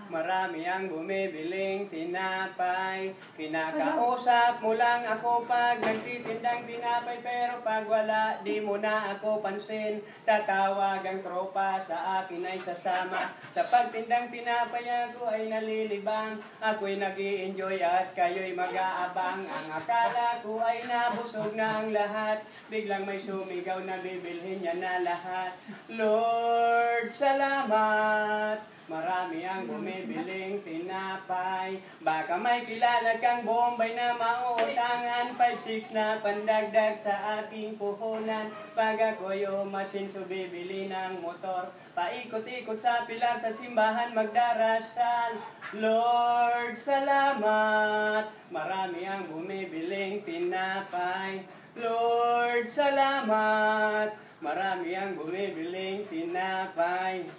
marami ang bumibiling tinapay. Kinakausap mo lang ako pag nagtitindang tinapay, pero pag wala, di mo na ako pansin. Tatawag ang tropa, sa akin ay sasama. Sa pagtindang tinapay ako ay nalilibang. Ako'y nag-i-enjoy at kayo'y mag-aabang. Ang akala ko ay nabusog na ang lahat, biglang may sumigaw na bibilhin niya na lahat. Lord, salamat, marami ang bumibiling tinapay. Baka may kilala kang Bombay na mauutangan, 5-6 na pandagdag sa aking puhunan. Pag ako'y umasinso bibili ng motor, paikot-ikot sa pilar sa simbahan magdarasal. Lord, salamat, marami ang bumibiling tinapay. Lord, salamat, marami ang bumibiling tinapay.